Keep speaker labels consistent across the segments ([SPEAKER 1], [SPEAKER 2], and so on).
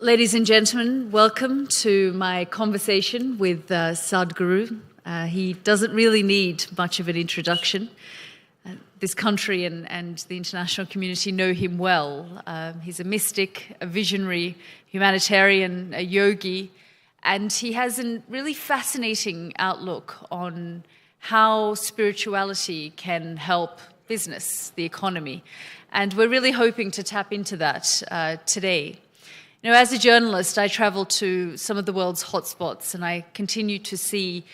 [SPEAKER 1] Ladies and gentlemen, welcome to my conversation with Sadhguru. He doesn't really need much of an introduction. This country and the international community know him well. He's a mystic, a visionary, humanitarian, a yogi, and he has a really fascinating outlook on how spirituality can help business, the economy. And we're really hoping to tap into that today. You know, as a journalist, I travel to some of the world's hotspots and I continue to see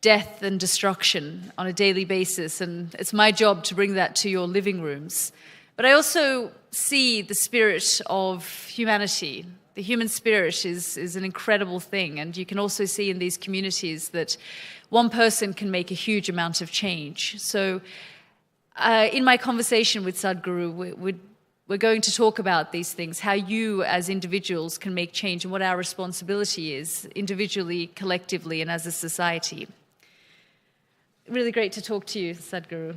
[SPEAKER 1] death and destruction on a daily basis, and it's my job to bring that to your living rooms. But I also see the spirit of humanity. The human spirit is an incredible thing, and you can also see in these communities that one person can make a huge amount of change. So in my conversation with Sadhguru, we're going to talk about these things, how you as individuals can make change and what our responsibility is individually, collectively, and as a society. Really great to talk to you, Sadhguru.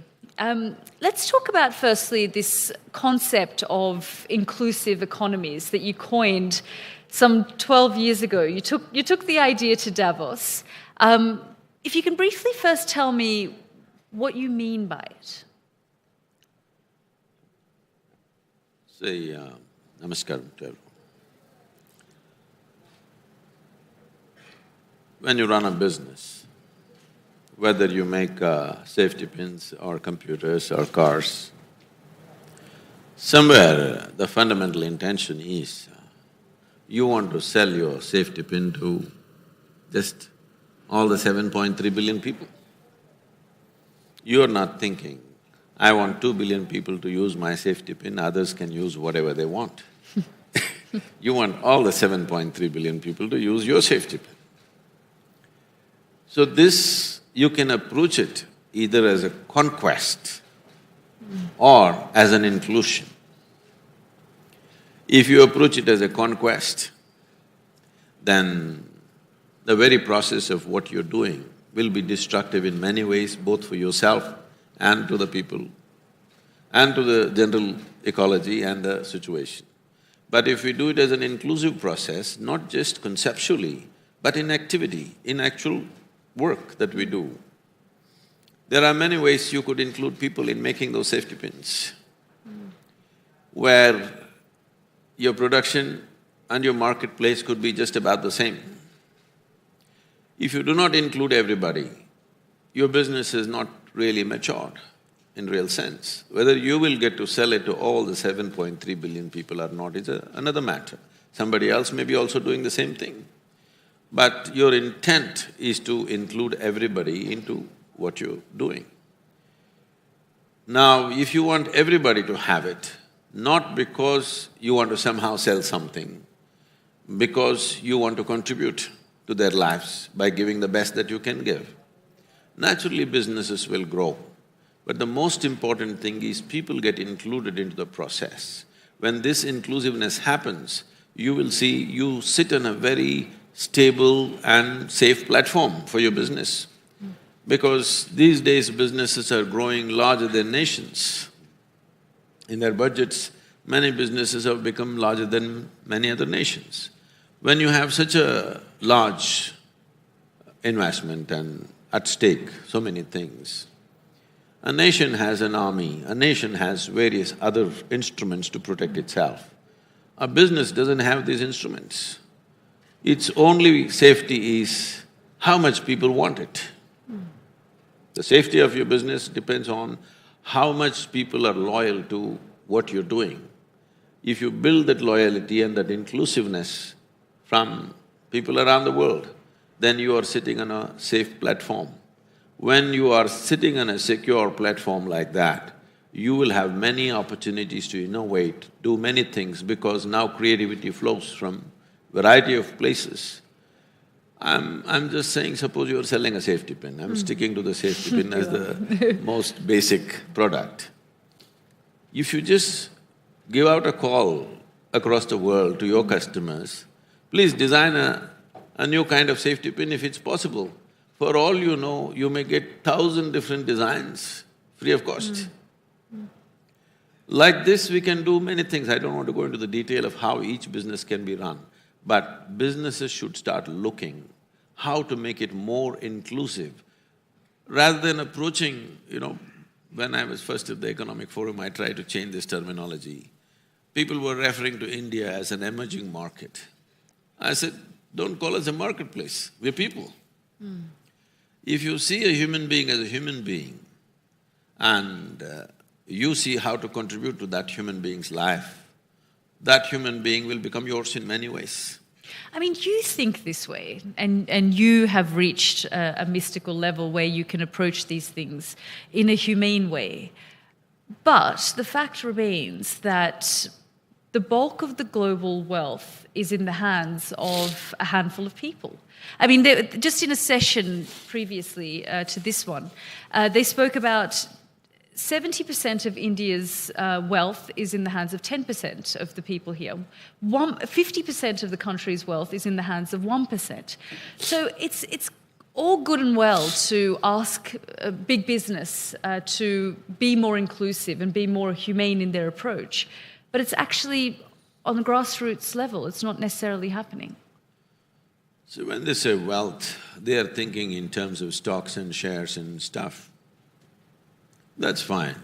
[SPEAKER 1] Let's talk about, firstly, this concept of inclusive economies that you coined some 12 years ago. You took the idea to Davos. If you can briefly first tell me what you mean by it.
[SPEAKER 2] Say, namaskaram to everyone. When you run a business, whether you make safety pins or computers or cars, somewhere the fundamental intention is you want to sell your safety pin to just all the 7.3 billion people. You are not thinking, I want 2 billion people to use my safety pin, others can use whatever they want. You want all the 7.3 billion people to use your safety pin. So this, you can approach it either as a conquest or as an inclusion. If you approach it as a conquest, then the very process of what you're doing will be destructive in many ways, both for yourself and to the people, and to the general ecology and the situation. But if we do it as an inclusive process, not just conceptually, but in activity, in actual work that we do, there are many ways you could include people in making those safety pins, where your production and your marketplace could be just about the same. If you do not include everybody, your business is not really matured in real sense. Whether you will get to sell it to all the 7.3 billion people or not is another matter. Somebody else may be also doing the same thing. But your intent is to include everybody into what you're doing. Now, if you want everybody to have it, not because you want to somehow sell something, because you want to contribute to their lives by giving the best that you can give, naturally businesses will grow. But the most important thing is people get included into the process. When this inclusiveness happens, you will see you sit on a very stable and safe platform for your business. Because these days businesses are growing larger than nations. In their budgets, many businesses have become larger than many other nations. When you have such a large investment and at stake so many things, a nation has an army, a nation has various other instruments to protect itself. A business doesn't have these instruments. Its only safety is how much people want it. The safety of your business depends on how much people are loyal to what you're doing. If you build that loyalty and that inclusiveness from people around the world, then you are sitting on a safe platform. When you are sitting on a secure platform like that, you will have many opportunities to innovate, do many things, because now creativity flows from variety of places. I'm just saying, suppose you're selling a safety pin, I'm sticking to the safety pin as the most basic product. If you just give out a call across the world to your customers, please design a new kind of safety pin if it's possible. For all you know, you may get 1,000 different designs free of cost. Like this, we can do many things. I don't want to go into the detail of how each business can be run. But businesses should start looking how to make it more inclusive. Rather than approaching, when I was first at the Economic Forum, I tried to change this terminology. People were referring to India as an emerging market. I said, don't call us a marketplace, we're people. If you see a human being as a human being and you see how to contribute to that human being's life, that human being will become yours in many ways.
[SPEAKER 1] I mean, you think this way, and you have reached a mystical level where you can approach these things in a humane way. But the fact remains that the bulk of the global wealth is in the hands of a handful of people. I mean, just in a session previously to this one, they spoke about 70% of India's wealth is in the hands of 10% of the people here. 50% of the country's wealth is in the hands of 1%. So it's all good and well to ask big business to be more inclusive and be more humane in their approach, but it's actually on the grassroots level, it's not necessarily happening.
[SPEAKER 2] So when they say wealth, they are thinking in terms of stocks and shares and stuff. That's fine.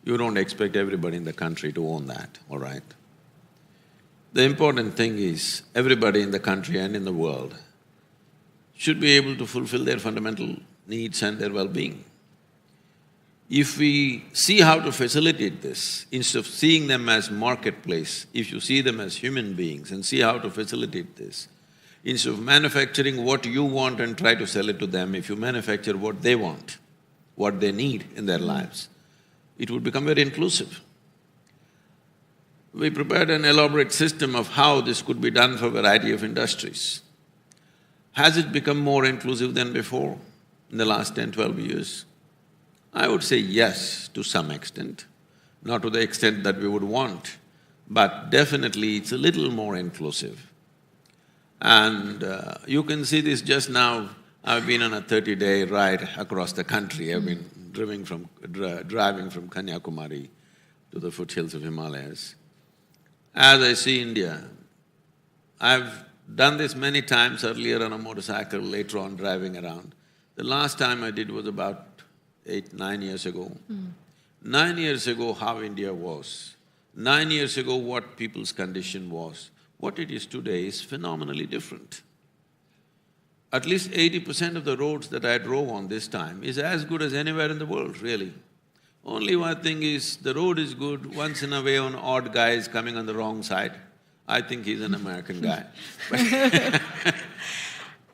[SPEAKER 2] You don't expect everybody in the country to own that, all right? The important thing is everybody in the country and in the world should be able to fulfill their fundamental needs and their well-being. If we see how to facilitate this, instead of seeing them as marketplace, if you see them as human beings and see how to facilitate this, instead of manufacturing what you want and try to sell it to them, if you manufacture what they want, what they need in their lives, it would become very inclusive. We prepared an elaborate system of how this could be done for a variety of industries. Has it become more inclusive than before in the last 10–12 years? I would say yes, to some extent, not to the extent that we would want, but definitely it's a little more inclusive. And you can see this just now. I've been on a 30-day ride across the country. I've been driving from Kanyakumari to the foothills of Himalayas. As I see India, I've done this many times earlier on a motorcycle, later on driving around. The last time I did was about 8–9 years ago. 9 years ago, how India was. 9 years ago, what people's condition was. What it is today is phenomenally different. At least 80% of the roads that I drove on this time is as good as anywhere in the world, really. Only one thing is, the road is good, once in a way an odd guy is coming on the wrong side. I think he's an American guy.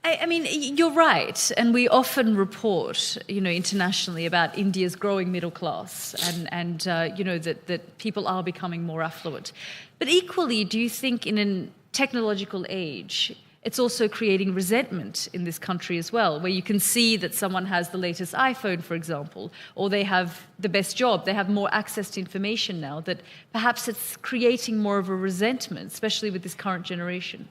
[SPEAKER 1] I mean, you're right, and we often report, internationally about India's growing middle class and that people are becoming more affluent. But equally, do you think in a technological age, it's also creating resentment in this country as well, where you can see that someone has the latest iPhone, for example, or they have the best job, they have more access to information now, that perhaps it's creating more of a resentment, especially with this current generation?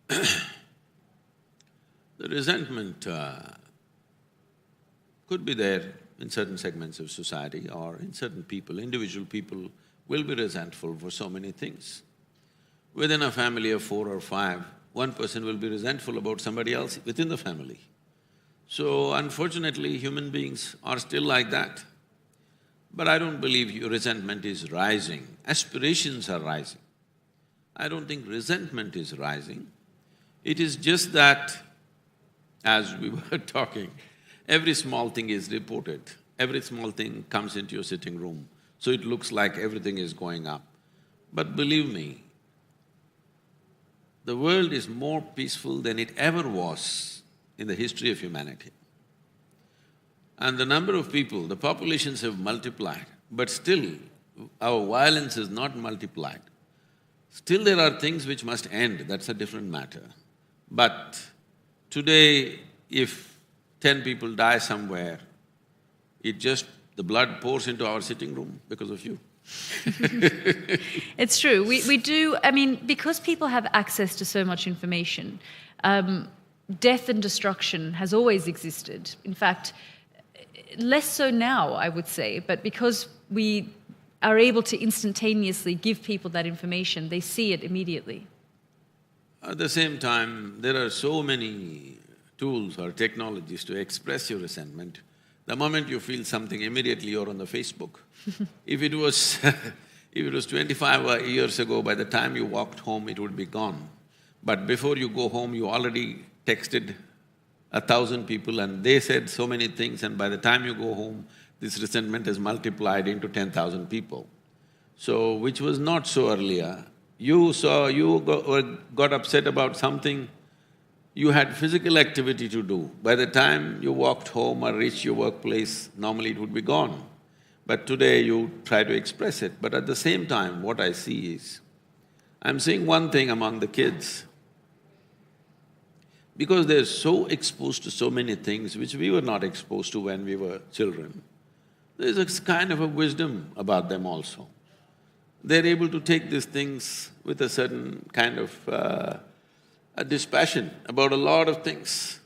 [SPEAKER 2] The resentment could be there in certain segments of society or in certain people. Individual people will be resentful for so many things. Within a family of 4 or 5, one person will be resentful about somebody else within the family. So unfortunately, human beings are still like that. But I don't believe your resentment is rising. Aspirations are rising. I don't think resentment is rising. It is just that, as we were talking, every small thing is reported. Every small thing comes into your sitting room, so it looks like everything is going up. But believe me, the world is more peaceful than it ever was in the history of humanity. And the number of people, the populations have multiplied, but still our violence is not multiplied. Still there are things which must end, that's a different matter. But today, if 10 people die somewhere, the blood pours into our sitting room because of you.
[SPEAKER 1] It's true. We do, I mean, because people have access to so much information, death and destruction has always existed. In fact, less so now, I would say, but because we are able to instantaneously give people that information. They see it immediately.
[SPEAKER 2] At the same time, there are so many tools or technologies to express your resentment. The moment you feel something, immediately you're on the Facebook. If it was if it was 25 years ago, by the time you walked home, it would be gone. But before you go home, you already texted 1,000 people and they said so many things, and by the time you go home, this resentment is multiplied into 10,000 people. So, which was not so earlier. You got upset about something, you had physical activity to do. By the time you walked home or reached your workplace, normally it would be gone. But today you try to express it. But at the same time, what I see is, I'm seeing one thing among the kids. Because they're so exposed to so many things which we were not exposed to when we were children, there's a kind of a wisdom about them also. They're able to take these things with a certain kind of a dispassion about a lot of things.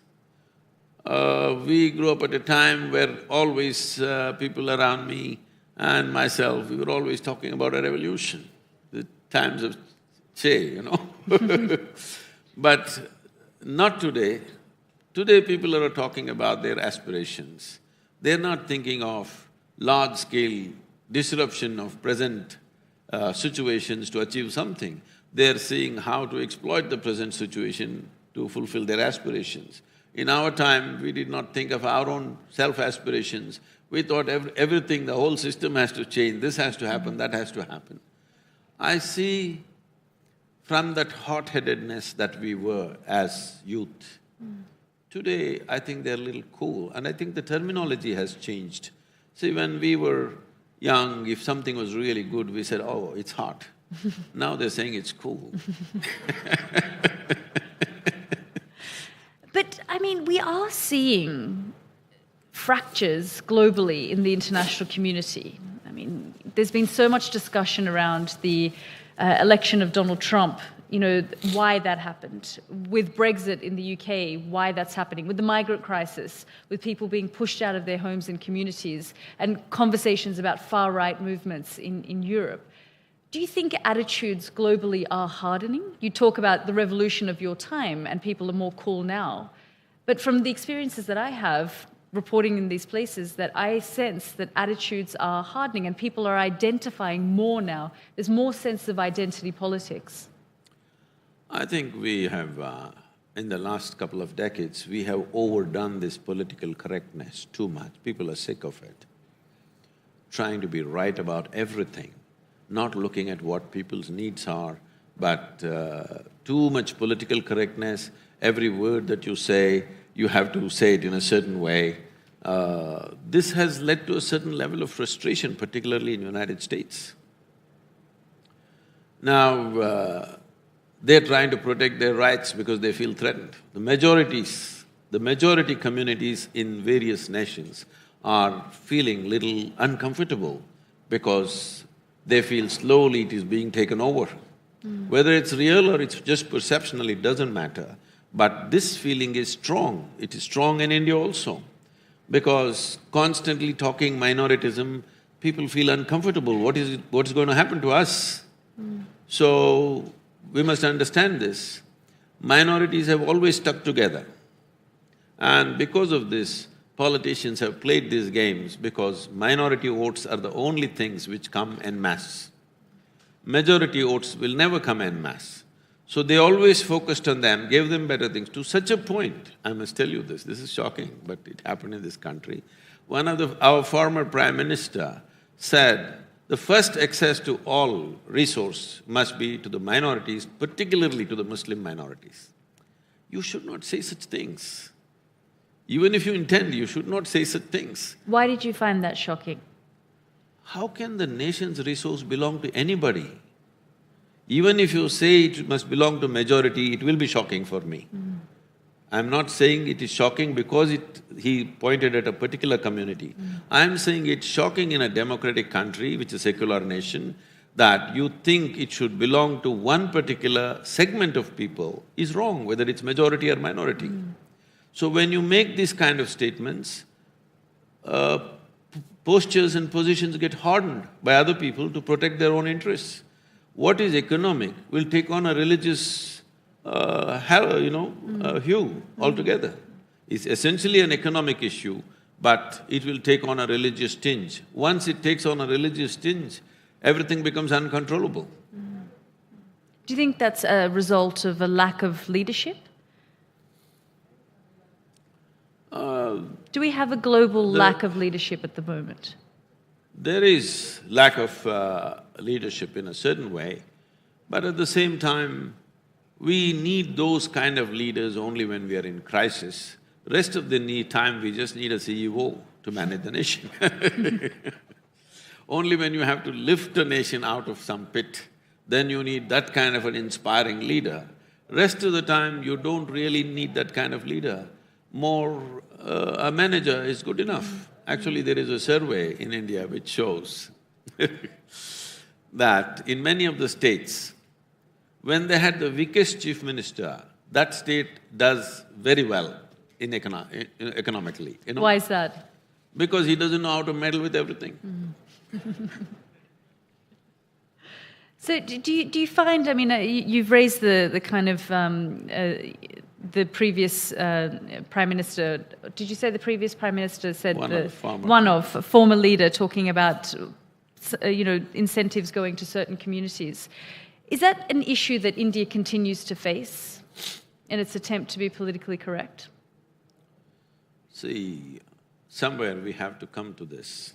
[SPEAKER 2] We grew up at a time where always people around me and myself, we were always talking about a revolution, the times of Che, you know. But not today. Today people are talking about their aspirations. They're not thinking of large-scale disruption of present situations to achieve something. They're seeing how to exploit the present situation to fulfill their aspirations. In our time, we did not think of our own self-aspirations. We thought everything, the whole system has to change, this has to happen, that has to happen. I see from that hot-headedness that we were as youth, today I think they're a little cool, and I think the terminology has changed. See, when we were young, if something was really good, we said, oh, it's hot. Now they're saying it's cool.
[SPEAKER 1] But, I mean, we are seeing fractures globally in the international community. I mean, there's been so much discussion around the election of Donald Trump, you know, why that happened. With Brexit in the UK, why that's happening. With the migrant crisis, with people being pushed out of their homes and communities, and conversations about far-right movements in Europe. Do you think attitudes globally are hardening? You talk about the revolution of your time and people are more cool now. But from the experiences that I have reporting in these places, that I sense that attitudes are hardening and people are identifying more now. There's more sense of identity politics.
[SPEAKER 2] I think we have, in the last couple of decades, we have overdone this political correctness too much. People are sick of it. Trying to be right about everything, not looking at what people's needs are, but too much political correctness. Every word that you say, you have to say it in a certain way. This has led to a certain level of frustration, particularly in the United States. Now, they're trying to protect their rights because they feel threatened. The majority communities in various nations are feeling little uncomfortable because they feel slowly it is being taken over. Whether it's real or it's just perceptional, it doesn't matter. But this feeling is strong. It is strong in India also. Because constantly talking minoritism, people feel uncomfortable. What's going to happen to us? So, we must understand this. Minorities have always stuck together. And because of this, politicians have played these games because minority votes are the only things which come en masse. Majority votes will never come en masse. So they always focused on them, gave them better things, to such a point, I must tell you this is shocking, but it happened in this country. Our former Prime Minister said, the first access to all resource must be to the minorities, particularly to the Muslim minorities. You should not say such things. Even if you intend, you should not say such things.
[SPEAKER 1] Why did you find that shocking?
[SPEAKER 2] How can the nation's resource belong to anybody? Even if you say it must belong to majority, it will be shocking for me. I'm not saying it is shocking because he pointed at a particular community. I'm saying it's shocking in a democratic country, which is a secular nation, that you think it should belong to one particular segment of people is wrong, whether it's majority or minority. So when you make these kind of statements, postures and positions get hardened by other people to protect their own interests. What is economic will take on a religious, hue altogether. It's essentially an economic issue, but it will take on a religious tinge. Once it takes on a religious tinge, everything becomes uncontrollable.
[SPEAKER 1] Do you think that's a result of a lack of leadership? Do we have a global lack of leadership at the moment?
[SPEAKER 2] There is lack of leadership in a certain way, but at the same time, we need those kind of leaders only when we are in crisis. Rest of the time, we just need a CEO to manage the nation. Only when you have to lift a nation out of some pit, then you need that kind of an inspiring leader. Rest of the time, you don't really need that kind of leader. A manager is good enough. Actually, there is a survey in India which shows that in many of the states, when they had the weakest chief minister, that state does very well economically,
[SPEAKER 1] Why is that?
[SPEAKER 2] Because he doesn't know how to meddle with everything.
[SPEAKER 1] So do you find, I mean, you've raised the kind of, the previous Prime Minister, did you say the previous Prime Minister said… One of, a former leader talking about, incentives going to certain communities. Is that an issue that India continues to face in its attempt to be politically correct?
[SPEAKER 2] See, somewhere we have to come to this.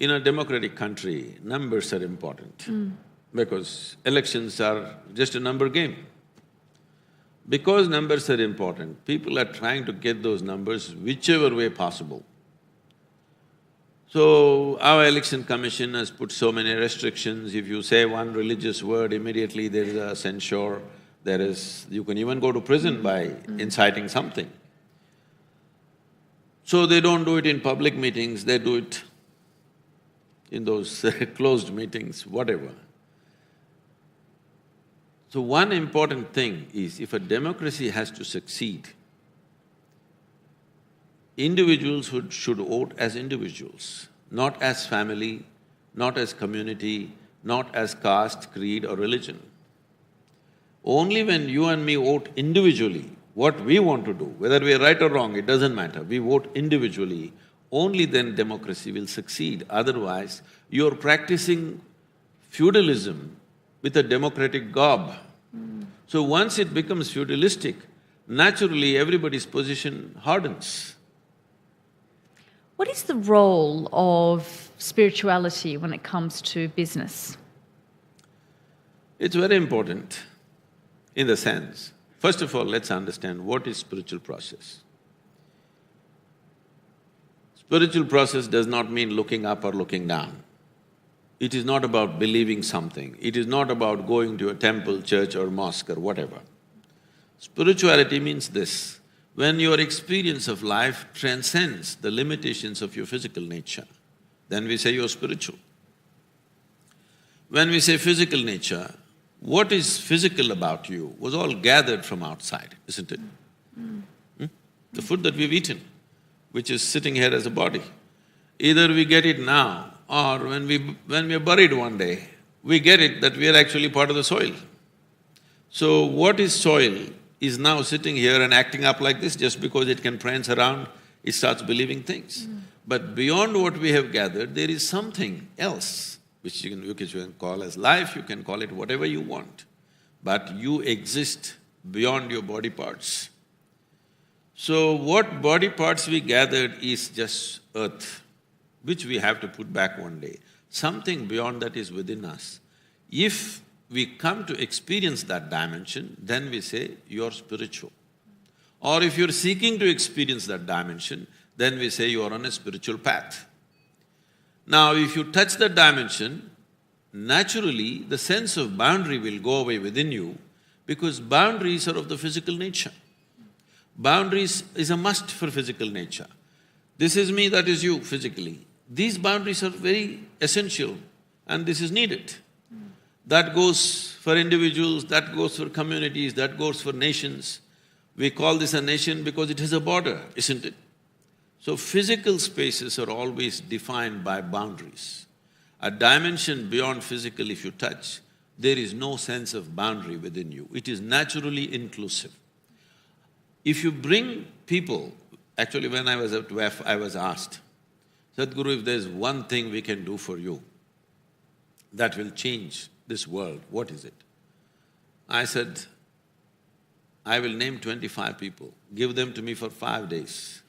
[SPEAKER 2] In a democratic country, numbers are important because elections are just a number game. Because numbers are important, people are trying to get those numbers whichever way possible. So, our election commission has put so many restrictions. If you say one religious word, immediately there is a censure, you can even go to prison by inciting something. So they don't do it in public meetings, they do it in those closed meetings, whatever. So one important thing is, if a democracy has to succeed, individuals should vote as individuals, not as family, not as community, not as caste, creed or religion. Only when you and me vote individually, what we want to do, whether we are right or wrong, it doesn't matter, we vote individually, only then democracy will succeed. Otherwise, you're practicing feudalism with a democratic garb. So once it becomes feudalistic, naturally everybody's position hardens.
[SPEAKER 1] What is the role of spirituality when it comes to business?
[SPEAKER 2] It's very important in the sense, first of all, let's understand what is spiritual process. Spiritual process does not mean looking up or looking down. It is not about believing something, it is not about going to a temple, church or mosque or whatever. Spirituality means this: when your experience of life transcends the limitations of your physical nature, then we say you're spiritual. When we say physical nature, what is physical about you was all gathered from outside, isn't it? The food that we've eaten, which is sitting here as a body. Either we get it now, or when we are buried one day, we get it that we are actually part of the soil. So what is soil is now sitting here and acting up like this just because it can prance around, it starts believing things. But beyond what we have gathered, there is something else which you can call as life, you can call it whatever you want. But you exist beyond your body parts. So what body parts we gathered is just earth, which we have to put back one day. Something beyond that is within us. If we come to experience that dimension, then we say, you're spiritual. Or if you're seeking to experience that dimension, then we say you're on a spiritual path. Now, if you touch that dimension, naturally the sense of boundary will go away within you because boundaries are of the physical nature. Boundaries is a must for physical nature. This is me, that is you physically. These boundaries are very essential and this is needed. That goes for individuals, that goes for communities, that goes for nations. We call this a nation because it has a border, isn't it? So physical spaces are always defined by boundaries. A dimension beyond physical, if you touch, there is no sense of boundary within you. It is naturally inclusive. If you bring people… Actually, when I was at WEF, I was asked, Sadhguru, if there's one thing we can do for you that will change this world, what is it? I said, I will name 25 people, give them to me for 5 days.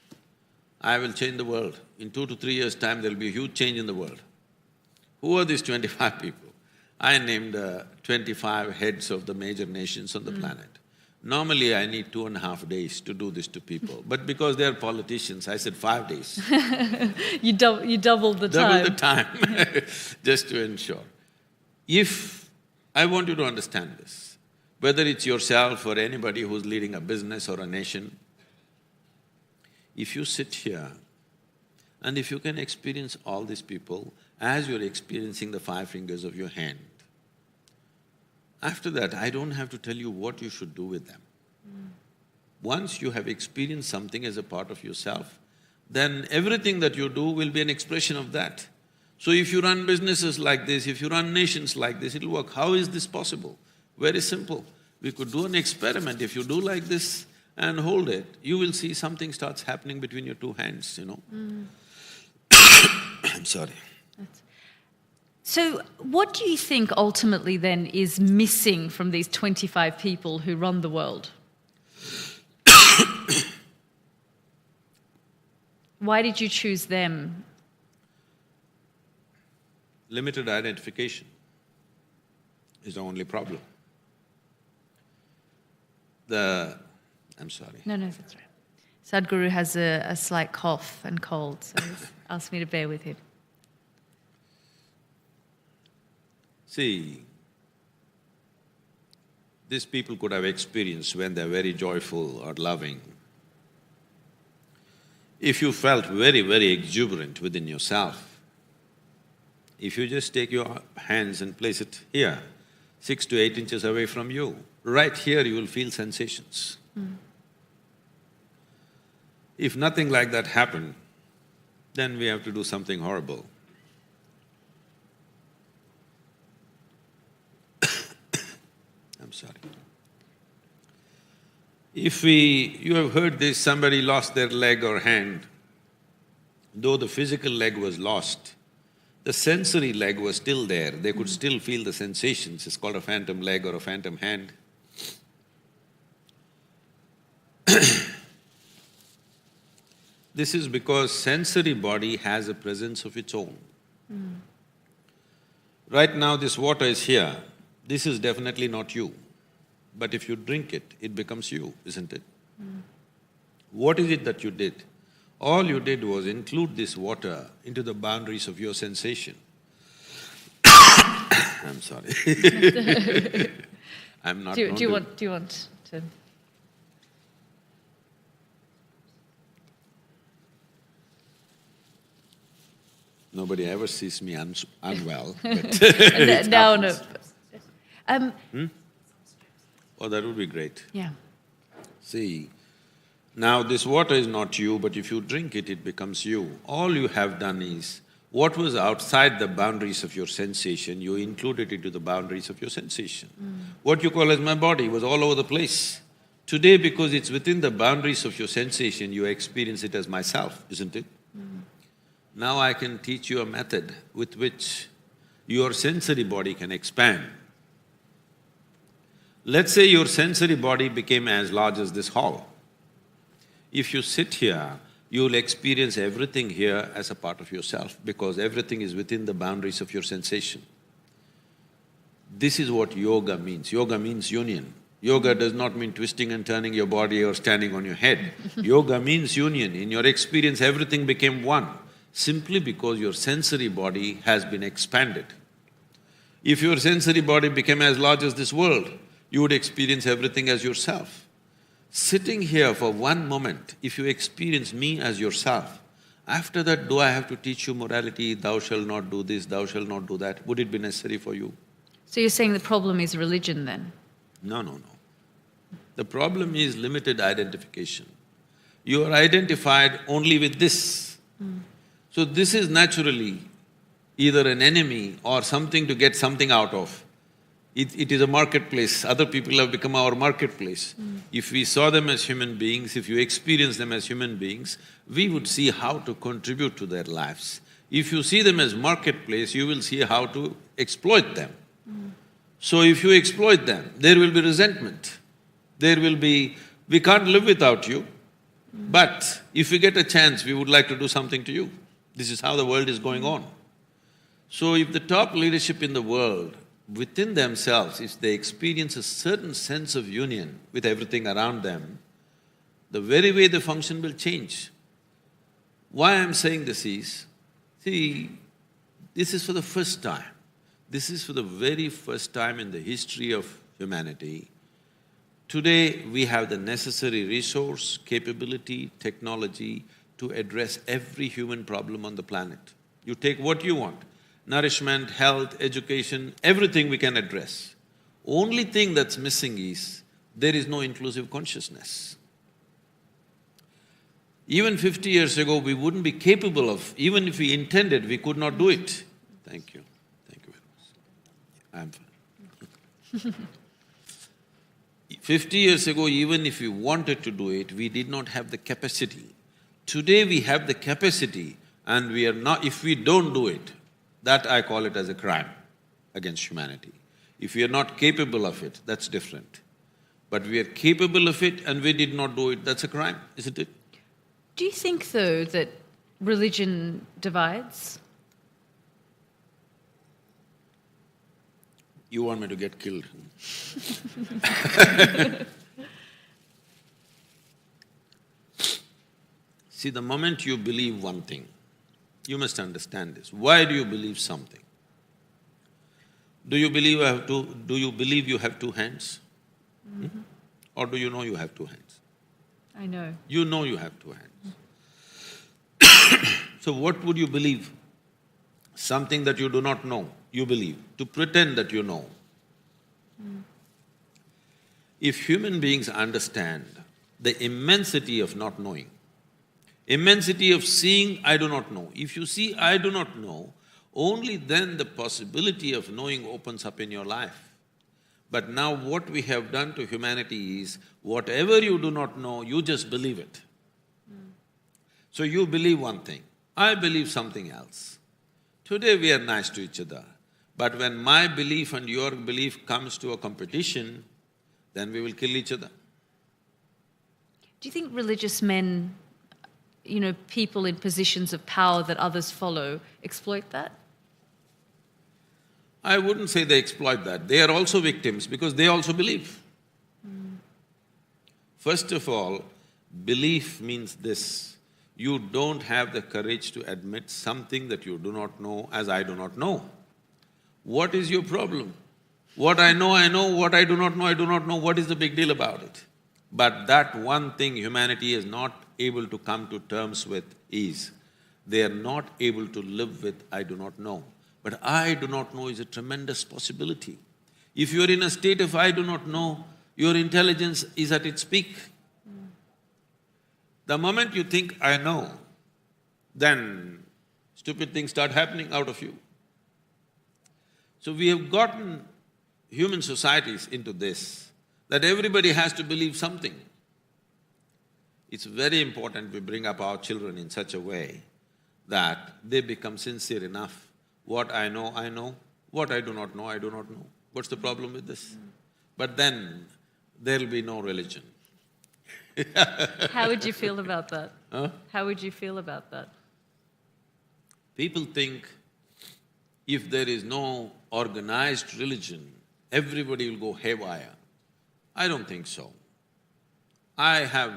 [SPEAKER 2] I will change the world. In 2 to 3 years' time, there'll be a huge change in the world. Who are these 25 people? I named 25 heads of the major nations on the planet. Normally, I need 2.5 days to do this to people, but because they are politicians, I said 5 days.
[SPEAKER 1] You doubled the time.
[SPEAKER 2] Double the time, just to ensure. If… I want you to understand this, whether it's yourself or anybody who's leading a business or a nation, if you sit here and if you can experience all these people as you're experiencing the 5 fingers of your hand, after that, I don't have to tell you what you should do with them. Once you have experienced something as a part of yourself, then everything that you do will be an expression of that. So if you run businesses like this, if you run nations like this, it'll work. How is this possible? Very simple. We could do an experiment. If you do like this and hold it, you will see something starts happening between your 2 hands, you know. I'm sorry.
[SPEAKER 1] So what do you think ultimately then is missing from these 25 people who run the world? Why did you choose them?
[SPEAKER 2] Limited identification is the only problem. I'm sorry.
[SPEAKER 1] No, that's right. Sadhguru has a slight cough and cold, so he's asked me to bear with him.
[SPEAKER 2] See, these people could have experienced when they're very joyful or loving. If you felt very, very exuberant within yourself, if you just take your hands and place it here, 6 to 8 inches away from you, right here you will feel sensations. If nothing like that happened, then we have to do something horrible. I'm sorry. You have heard this, somebody lost their leg or hand, though the physical leg was lost, the sensory leg was still there, they could still feel the sensations, it's called a phantom leg or a phantom hand. This is because sensory body has a presence of its own. Right now this water is here, this is definitely not you. But if you drink it, it becomes you, isn't it? What is it that you did? All you did was include this water into the boundaries of your sensation. I'm sorry. I'm not…
[SPEAKER 1] Do you want to…
[SPEAKER 2] Nobody ever sees me unwell, but
[SPEAKER 1] No.
[SPEAKER 2] Oh, that would be great.
[SPEAKER 1] Yeah.
[SPEAKER 2] See, now this water is not you, but if you drink it, it becomes you. All you have done is, what was outside the boundaries of your sensation, you included into the boundaries of your sensation. What you call as my body was all over the place. Today, because it's within the boundaries of your sensation, you experience it as myself, isn't it? Now I can teach you a method with which your sensory body can expand. Let's say your sensory body became as large as this hall. If you sit here, you'll experience everything here as a part of yourself because everything is within the boundaries of your sensation. This is what yoga means. Yoga means union. Yoga does not mean twisting and turning your body or standing on your head. Yoga means union. In your experience, everything became one, simply because your sensory body has been expanded. If your sensory body became as large as this world, you would experience everything as yourself. Sitting here for one moment, if you experience me as yourself, after that, do I have to teach you morality, thou shalt not do this, thou shalt not do that? Would it be necessary for you?
[SPEAKER 1] So you're saying the problem is religion then?
[SPEAKER 2] No. The problem is limited identification. You are identified only with this. So this is naturally either an enemy or something to get something out of. It is a marketplace, other people have become our marketplace. If we saw them as human beings, if you experience them as human beings, we would see how to contribute to their lives. If you see them as marketplace, you will see how to exploit them. So if you exploit them, there will be resentment. There will be, we can't live without you, but if we get a chance, we would like to do something to you. This is how the world is going on. So if the top leadership in the world, within themselves, if they experience a certain sense of union with everything around them, the very way they function will change. Why I'm saying this is, see, this is for the first time. This is for the very first time in the history of humanity. Today, we have the necessary resource, capability, technology to address every human problem on the planet. You take what you want, nourishment, health, education, everything we can address. Only thing that's missing is, there is no inclusive consciousness. Even 50 years ago, we wouldn't be capable of, even if we intended, we could not do it. Thank you. Thank you very much. I'm fine. 50 years ago, even if we wanted to do it, we did not have the capacity. Today we have the capacity and we are not… if we don't do it, that I call it as a crime against humanity. If we are not capable of it, that's different. But we are capable of it and we did not do it, that's a crime, isn't it?
[SPEAKER 1] Do you think, though, that religion divides?
[SPEAKER 2] You want me to get killed? See, the moment you believe one thing, you must understand this. Why do you believe something? Do you believe you have two hands? Or do you know you have two hands?
[SPEAKER 1] I know.
[SPEAKER 2] You know you have two hands. So what would you believe? Something that you do not know, you believe, to pretend that you know. If human beings understand the immensity of not knowing, immensity of seeing, I do not know. If you see, I do not know, only then the possibility of knowing opens up in your life. But now what we have done to humanity is, whatever you do not know, you just believe it. So you believe one thing, I believe something else. Today we are nice to each other, but when my belief and your belief comes to a competition, then we will kill each other.
[SPEAKER 1] Do you think religious men, people in positions of power that others follow, exploit that?
[SPEAKER 2] I wouldn't say they exploit that. They are also victims because they also believe. First of all, belief means this: you don't have the courage to admit something that you do not know as I do not know. What is your problem? What I know, what I do not know, I do not know, what is the big deal about it? But that one thing humanity is not able to come to terms with is, they are not able to live with I do not know. But I do not know is a tremendous possibility. If you are in a state of I do not know, your intelligence is at its peak. The moment you think, I know, then stupid things start happening out of you. So we have gotten human societies into this, that everybody has to believe something. It's very important we bring up our children in such a way that they become sincere enough. What I know, I know. What I do not know, I do not know. What's the problem with this? But then, there'll be no religion.
[SPEAKER 1] How would you feel about that?
[SPEAKER 2] Huh?
[SPEAKER 1] How would you feel about that?
[SPEAKER 2] People think if there is no organized religion, everybody will go haywire. I don't think so. I have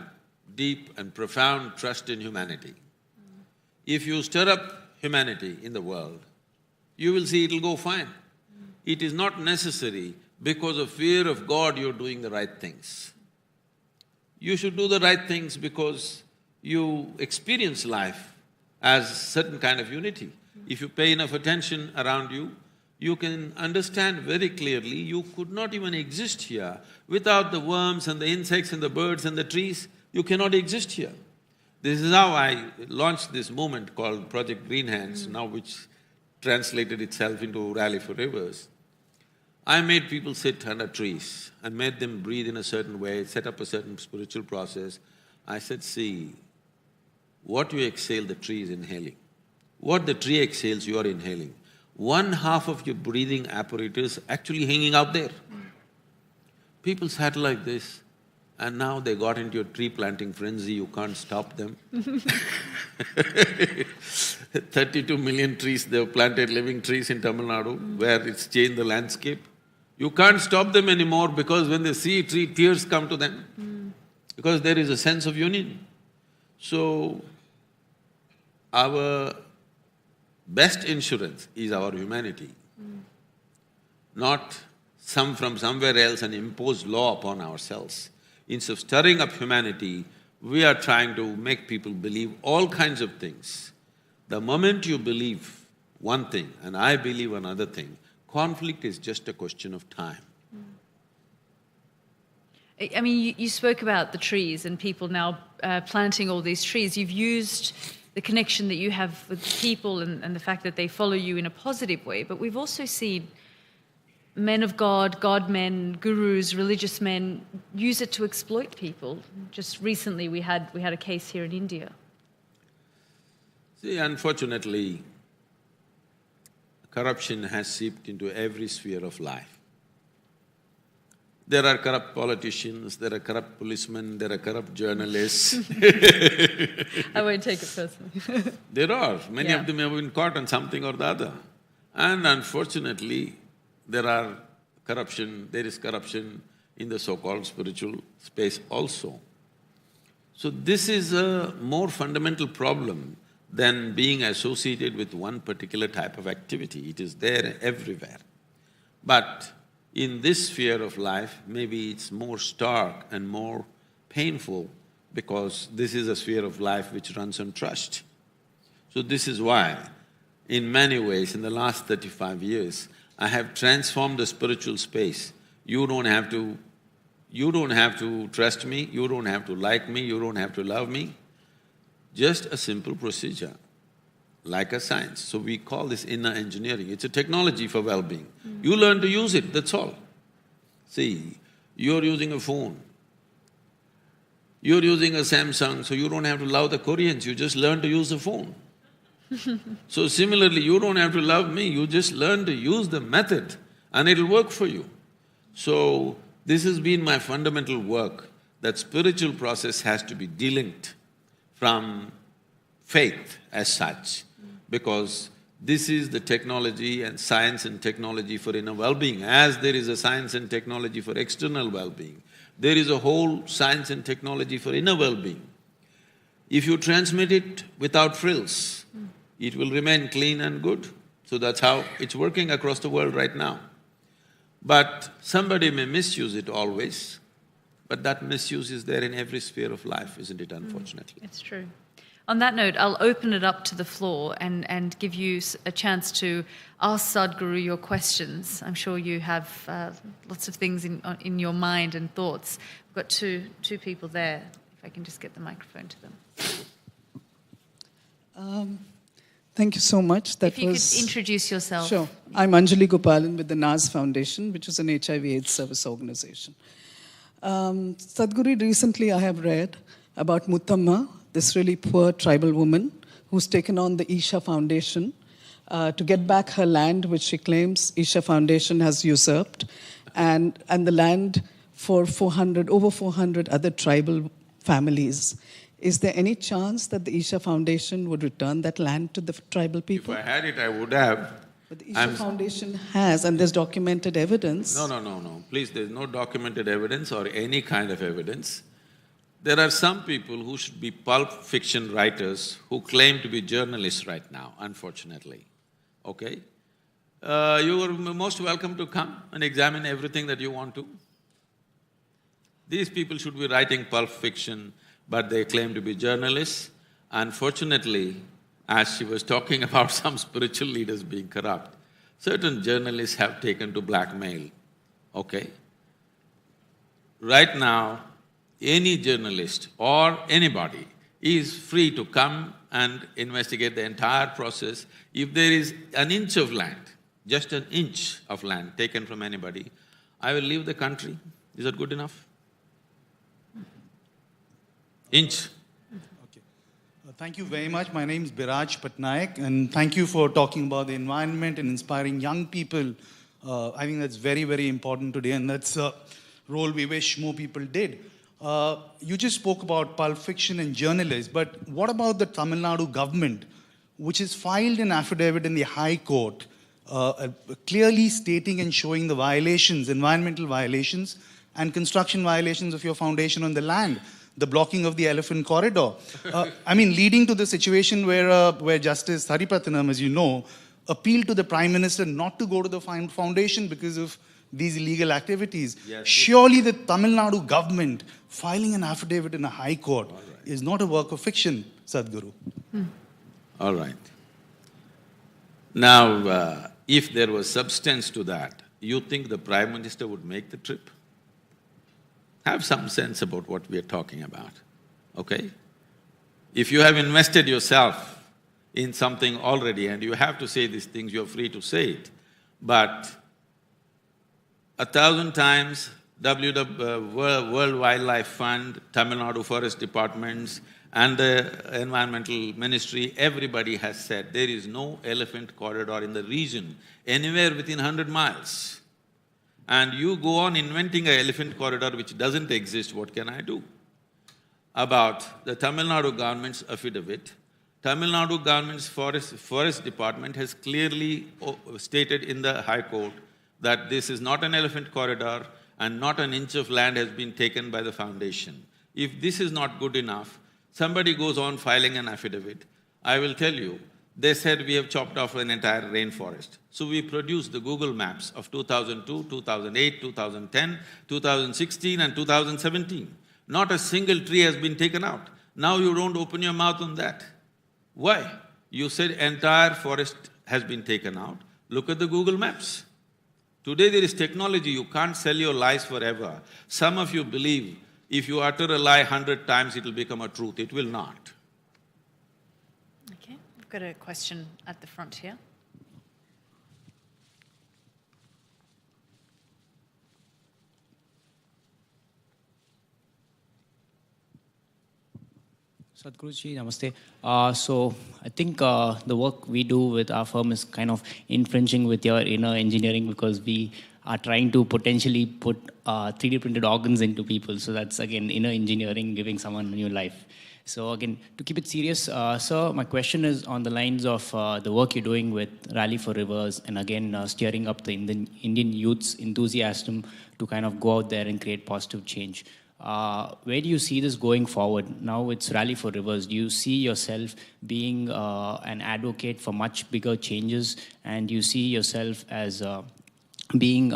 [SPEAKER 2] deep and profound trust in humanity. If you stir up humanity in the world, you will see it'll go fine. It is not necessary because of fear of God you're doing the right things. You should do the right things because you experience life as certain kind of unity. If you pay enough attention around you, you can understand very clearly you could not even exist here without the worms and the insects and the birds and the trees. You cannot exist here. This is how I launched this movement called Project Green Hands, now which translated itself into Rally for Rivers. I made people sit under trees and made them breathe in a certain way, set up a certain spiritual process. I said, see, what you exhale, the tree is inhaling. What the tree exhales, you are inhaling. One half of your breathing apparatus actually hanging out there. People sat like this, and now they got into a tree planting frenzy, you can't stop them. 32 million trees, they've planted living trees in Tamil Nadu, where it's changed the landscape. You can't stop them anymore because when they see a tree, tears come to them. Because there is a sense of union. So, our best insurance is our humanity, not from somewhere else and impose law upon ourselves. Instead of stirring up humanity, we are trying to make people believe all kinds of things. The moment you believe one thing and I believe another thing, conflict is just a question of time.
[SPEAKER 1] I mean, you spoke about the trees and people now planting all these trees. You've used the connection that you have with people and the fact that they follow you in a positive way, but we've also seen men of God, God-men, gurus, religious men use it to exploit people. Just recently we had a case here in India.
[SPEAKER 2] See, unfortunately, corruption has seeped into every sphere of life. There are corrupt politicians, there are corrupt policemen, there are corrupt journalists.
[SPEAKER 1] I won't take it personally.
[SPEAKER 2] There are. Many of them have been caught on something or the other. And unfortunately, there is corruption in the so-called spiritual space also. So this is a more fundamental problem than being associated with one particular type of activity. It is there everywhere. But in this sphere of life, maybe it's more stark and more painful because this is a sphere of life which runs on trust. So this is why, in many ways, in the last 35 years, I have transformed the spiritual space. You don't have to trust me, you don't have to like me, you don't have to love me. Just a simple procedure, like a science. So we call this inner engineering. It's a technology for well-being. You learn to use it, that's all. See, you're using a phone, you're using a Samsung, so you don't have to love the Koreans, you just learn to use the phone. So similarly, you don't have to love me, you just learn to use the method and it'll work for you. So, this has been my fundamental work, that spiritual process has to be delinked from faith as such, because this is the technology and science and technology for inner well-being. As there is a science and technology for external well-being, there is a whole science and technology for inner well-being. If you transmit it without frills, it will remain clean and good. So that's how it's working across the world right now. But somebody may misuse it always, but that misuse is there in every sphere of life, isn't it, unfortunately?
[SPEAKER 1] It's true. On that note, I'll open it up to the floor and give you a chance to ask Sadhguru your questions. I'm sure you have lots of things in your mind and thoughts. We've got two people there. If I can just get the microphone to them.
[SPEAKER 3] Thank you so much.
[SPEAKER 1] If you could introduce yourself.
[SPEAKER 3] Sure. I'm Anjali Gopalan with the Isha Foundation, which is an HIV/AIDS service organization. Sadhguru, recently I have read about Muthamma, this really poor tribal woman who's taken on the Isha Foundation to get back her land, which she claims Isha Foundation has usurped, and the land for over 400 other tribal families. Is there any chance that the Isha Foundation would return that land to the tribal people?
[SPEAKER 2] If I had it, I would have.
[SPEAKER 3] But the Isha Foundation has, and there's documented evidence.
[SPEAKER 2] No. Please, there's no documented evidence or any kind of evidence. There are some people who should be pulp fiction writers who claim to be journalists right now, unfortunately, okay? You are most welcome to come and examine everything that you want to. These people should be writing pulp fiction, but they claim to be journalists. Unfortunately, as she was talking about some spiritual leaders being corrupt, certain journalists have taken to blackmail, okay? Right now, any journalist or anybody is free to come and investigate the entire process. If there is an inch of land, just an inch of land taken from anybody, I will leave the country. Is that good enough? Inch.
[SPEAKER 4] Okay. Thank you very much. My name is Biraj Patnaik, and thank you for talking about the environment and inspiring young people. I think that's very, very important today, and that's a role we wish more people did. You just spoke about Pulp Fiction and journalists, but what about the Tamil Nadu government, which has filed an affidavit in the High Court clearly stating and showing the violations, environmental violations and construction violations of your foundation on the land, the blocking of the elephant corridor. Leading to the situation where Justice Haripratnam, as you know, appealed to the Prime Minister not to go to the foundation because of these illegal activities.
[SPEAKER 2] Yes.
[SPEAKER 4] Surely the Tamil Nadu government filing an affidavit in a High Court is not a work of fiction, Sadhguru.
[SPEAKER 2] All right. Now, if there was substance to that, you think the Prime Minister would make the trip? Have some sense about what we are talking about, okay? If you have invested yourself in something already and you have to say these things, you're free to say it. But 1,000 times World Wildlife Fund, Tamil Nadu Forest Departments and the Environmental Ministry, everybody has said there is no elephant corridor in the region, anywhere within 100 miles. And you go on inventing an elephant corridor which doesn't exist, what can I do? About the Tamil Nadu government's affidavit, Tamil Nadu government's forest department has clearly stated in the High Court that this is not an elephant corridor and not an inch of land has been taken by the foundation. If this is not good enough, somebody goes on filing an affidavit. I will tell you, they said we have chopped off an entire rainforest. So we produced the Google Maps of 2002, 2008, 2010, 2016 and 2017. Not a single tree has been taken out. Now you don't open your mouth on that. Why? You said entire forest has been taken out. Look at the Google Maps. Today there is technology, you can't sell your lies forever. Some of you believe if you utter a lie 100 times, it will become a truth. It will not.
[SPEAKER 1] Okay, I've got a question at the front here.
[SPEAKER 5] Sadhguruji, namaste. So I think the work we do with our firm is kind of infringing with your inner engineering because we are trying to potentially put 3D printed organs into people. So that's again inner engineering, giving someone a new life. So again, to keep it serious, sir, my question is on the lines of the work you're doing with Rally for Rivers and again steering up the Indian youth's enthusiasm to kind of go out there and create positive change. Where do you see this going forward? Now it's Rally for Rivers. Do you see yourself being an advocate for much bigger changes? And do you see yourself as being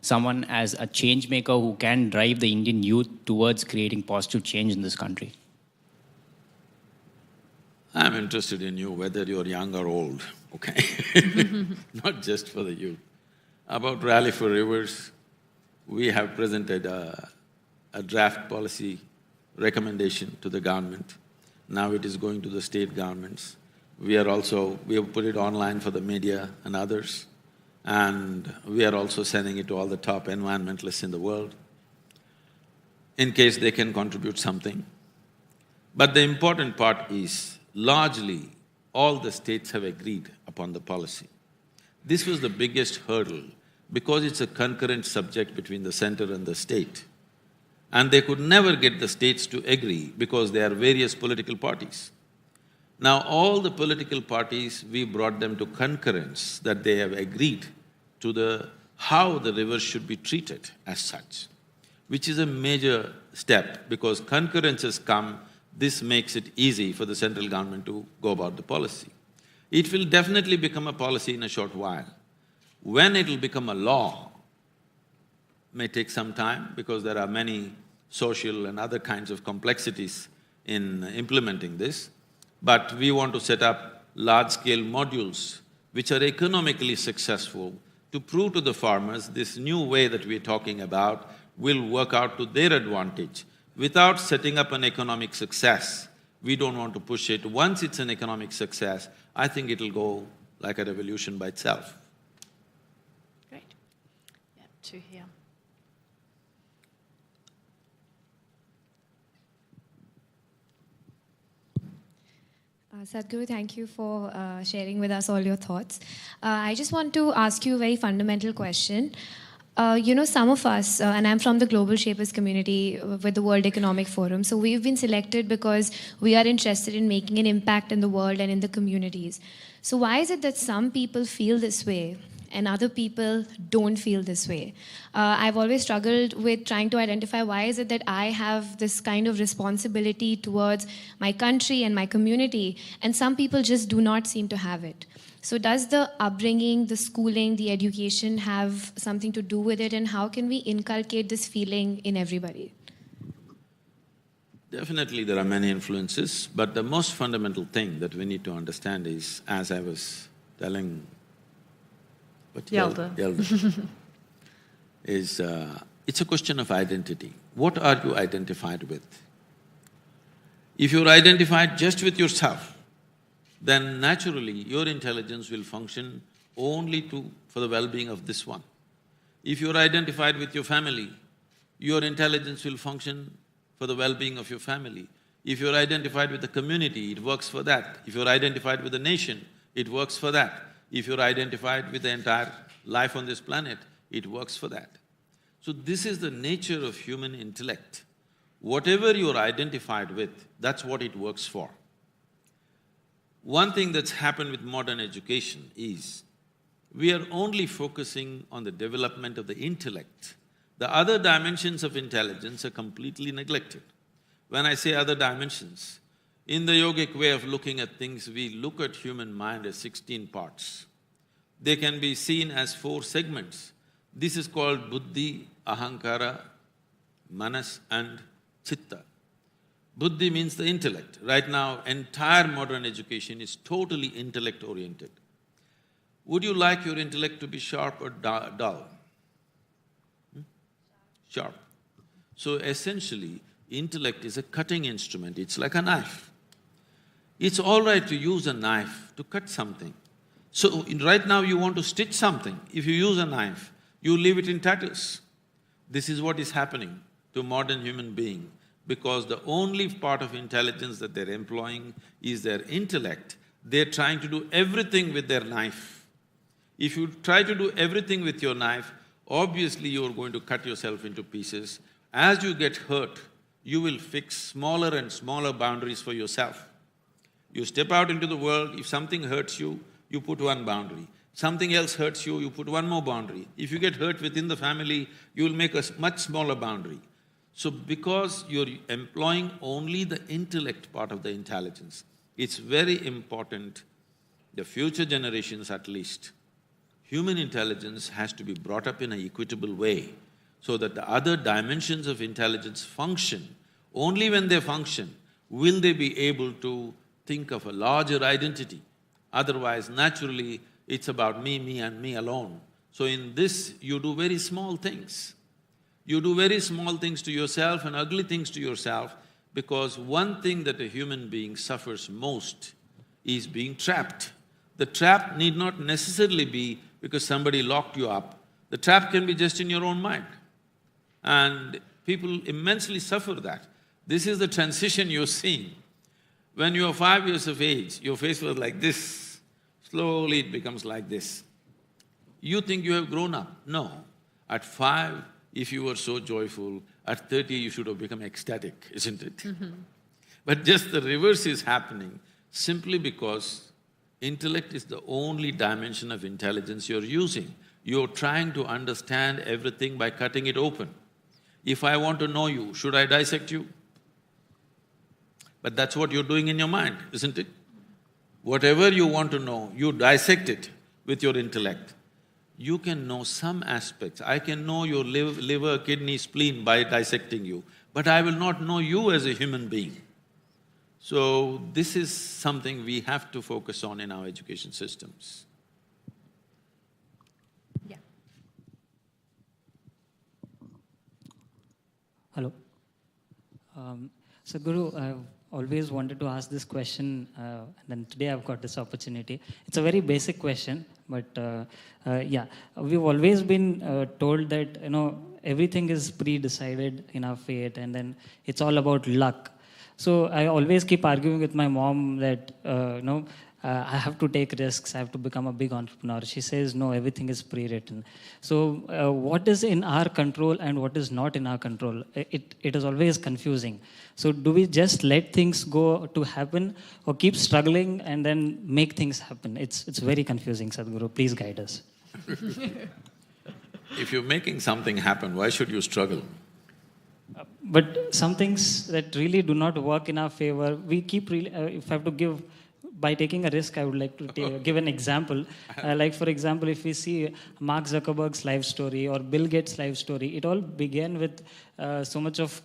[SPEAKER 5] someone as a change maker who can drive the Indian youth towards creating positive change in this country?
[SPEAKER 2] I'm interested in you, whether you're young or old, okay? Not just for the youth. About Rally for Rivers, we have presented a draft policy recommendation to the government. Now it is going to the state governments. We have put it online for the media and others, and we are also sending it to all the top environmentalists in the world, in case they can contribute something. But the important part is, largely, all the states have agreed upon the policy. This was the biggest hurdle, because it's a concurrent subject between the center and the state. And they could never get the states to agree because there are various political parties. Now all the political parties, we brought them to concurrence that they have agreed to how the rivers should be treated as such, which is a major step because concurrence has come. This makes it easy for the central government to go about the policy. It will definitely become a policy in a short while. When it will become a law may take some time because there are many social and other kinds of complexities in implementing this, but we want to set up large-scale modules which are economically successful to prove to the farmers this new way that we're talking about will work out to their advantage. Without setting up an economic success, We don't want to push it. Once it's an economic success, I think it'll go like a revolution by itself.
[SPEAKER 1] Great. Yeah, two here.
[SPEAKER 6] Sadhguru, thank you for sharing with us all your thoughts. I just want to ask you a very fundamental question. Some of us, and I'm from the Global Shapers community with the World Economic Forum, so we've been selected because we are interested in making an impact in the world and in the communities. So why is it that some people feel this way and other people don't feel this way? I've always struggled with trying to identify why is it that I have this kind of responsibility towards my country and my community, and some people just do not seem to have it. So does the upbringing, the schooling, the education have something to do with it, and how can we inculcate this feeling in everybody?
[SPEAKER 2] Definitely there are many influences, but the most fundamental thing that we need to understand is, as I was telling
[SPEAKER 1] Yalda.
[SPEAKER 2] Is it's a question of identity. What are you identified with? If you're identified just with yourself, then naturally your intelligence will function only for the well-being of this one. If you're identified with your family, your intelligence will function for the well-being of your family. If you're identified with the community, it works for that. If you're identified with the nation, it works for that. If you're identified with the entire life on this planet, it works for that. So this is the nature of human intellect. Whatever you're identified with, that's what it works for. One thing that's happened with modern education is, we are only focusing on the development of the intellect. The other dimensions of intelligence are completely neglected. When I say other dimensions, in the yogic way of looking at things, we look at human mind as 16 parts. They can be seen as 4 segments. This is called buddhi, ahankara, manas and chitta. Buddhi means the intellect. Right now, entire modern education is totally intellect-oriented. Would you like your intellect to be sharp or dull? Sharp. So essentially, intellect is a cutting instrument, it's like a knife. It's all right to use a knife to cut something. So right now you want to stitch something, if you use a knife, you leave it in tatters. This is what is happening to modern human being, because the only part of intelligence that they're employing is their intellect. They're trying to do everything with their knife. If you try to do everything with your knife, obviously you're going to cut yourself into pieces. As you get hurt, you will fix smaller and smaller boundaries for yourself. You step out into the world, if something hurts you, you put one boundary. Something else hurts you, you put one more boundary. If you get hurt within the family, you will make a much smaller boundary. So because you're employing only the intellect part of the intelligence, it's very important, the future generations at least, human intelligence has to be brought up in an equitable way so that the other dimensions of intelligence function. Only when they function will they be able to think of a larger identity. Otherwise, naturally, it's about me and me alone. So in this, you do very small things. You do very small things to yourself and ugly things to yourself, because one thing that a human being suffers most is being trapped. The trap need not necessarily be because somebody locked you up. The trap can be just in your own mind. And people immensely suffer that. This is the transition you're seeing. When you are 5 years of age, your face was like this, slowly it becomes like this. You think you have grown up. No. At 5, if you were so joyful, at 30 you should have become ecstatic, isn't it? But just the reverse is happening simply because intellect is the only dimension of intelligence you're using. You're trying to understand everything by cutting it open. If I want to know you, should I dissect you? But that's what you're doing in your mind, isn't it? Whatever you want to know, you dissect it with your intellect. You can know some aspects. I can know your liver, kidney, spleen by dissecting you, but I will not know you as a human being. So this is something we have to focus on in our education systems.
[SPEAKER 1] Yeah.
[SPEAKER 7] Hello. Sadhguru, I have always wanted to ask this question, and then today I've got this opportunity. It's a very basic question, but yeah, we've always been told that, you know, everything is pre-decided in our fate, and then it's all about luck. So I always keep arguing with my mom that, you know, I have to take risks, I have to become a big entrepreneur. She says, no, everything is pre-written. So what is in our control and what is not in our control? It is always confusing. So do we just let things go to happen, or keep struggling and then make things happen? It's very confusing, Sadhguru. Please guide us.
[SPEAKER 2] If you're making something happen, why should you struggle?
[SPEAKER 7] But some things that really do not work in our favor, we keep really, if I have to give, by taking a risk, I would like to give an example. Like, for example, if we see Mark Zuckerberg's life story or Bill Gates' life story, it all began with so much of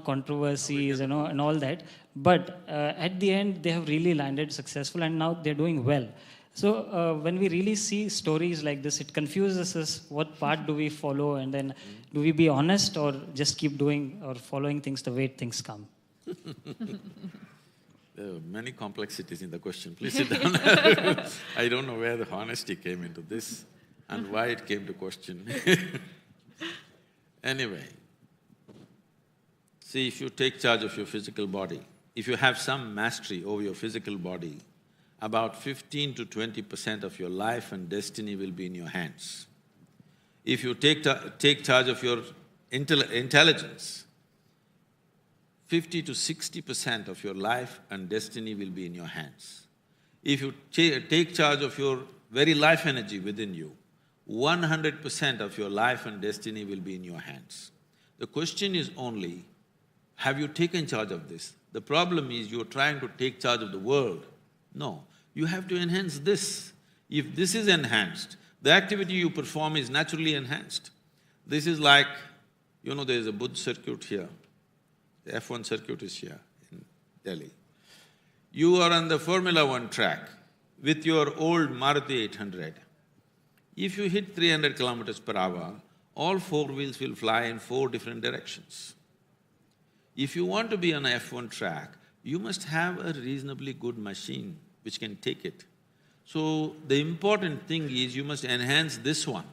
[SPEAKER 7] controversies, and all that. But at the end, they have really landed successful, and now they're doing well. So when we really see stories like this, it confuses us. What part do we follow, and then do we be honest, or just keep doing or following things the way things come?
[SPEAKER 2] There are many complexities in the question. Please sit down. I don't know where the honesty came into this and why it came to question. Anyway, see, if you take charge of your physical body, if you have some mastery over your physical body, about 15 to 20% of your life and destiny will be in your hands. If you take charge of your intelligence, 50 to 60% of your life and destiny will be in your hands. If you take charge of your very life energy within you, 100% of your life and destiny will be in your hands. The question is only, have you taken charge of this? The problem is you're trying to take charge of the world. No, you have to enhance this. If this is enhanced, the activity you perform is naturally enhanced. This is like, there's a Buddh circuit here. The F1 circuit is here in Delhi. You are on the Formula 1 track with your old Maruti 800. If you hit 300 kilometers per hour, all four wheels will fly in four different directions. If you want to be on a F1 track, you must have a reasonably good machine which can take it. So the important thing is you must enhance this one,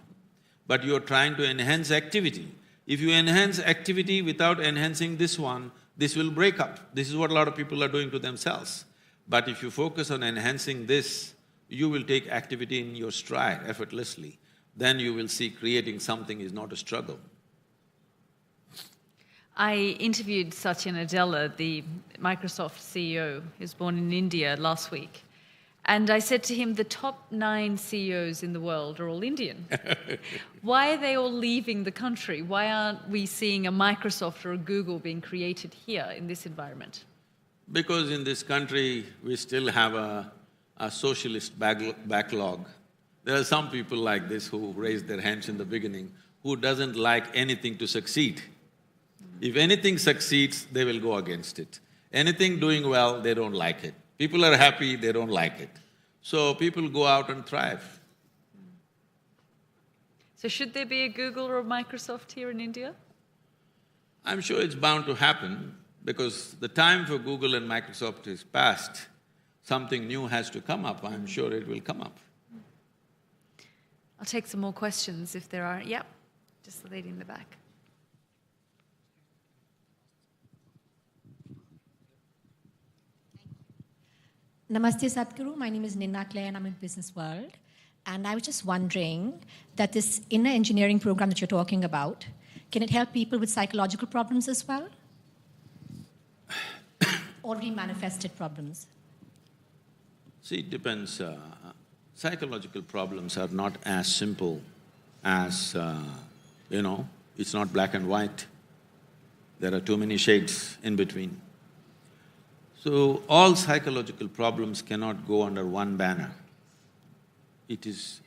[SPEAKER 2] but you're trying to enhance activity. If you enhance activity without enhancing this one, this will break up. This is what a lot of people are doing to themselves. But if you focus on enhancing this, you will take activity in your stride effortlessly. Then you will see creating something is not a struggle.
[SPEAKER 1] I interviewed Satya Nadella, the Microsoft CEO, who was born in India, last week. And I said to him, the top 9 CEOs in the world are all Indian. Why are they all leaving the country? Why aren't we seeing a Microsoft or a Google being created here in this environment?
[SPEAKER 2] Because in this country, we still have a socialist backlog. There are some people like this who raised their hands in the beginning, who doesn't like anything to succeed. If anything succeeds, they will go against it. Anything doing well, they don't like it. People are happy, they don't like it. So people go out and thrive.
[SPEAKER 1] So should there be a Google or a Microsoft here in India?
[SPEAKER 2] I'm sure it's bound to happen because the time for Google and Microsoft is past. Something new has to come up, I'm sure it will come up.
[SPEAKER 1] I'll take some more questions if there are. Yep, just the lady in the back.
[SPEAKER 8] Namaste Sadhguru, my name is Ninna Claire and I'm in Business World. And I was just wondering that this inner engineering program that you're talking about, can it help people with psychological problems as well? Already manifested problems?
[SPEAKER 2] See, it depends. Psychological problems are not as simple as, it's not black and white. There are too many shades in between. So, all psychological problems cannot go under one banner. It is…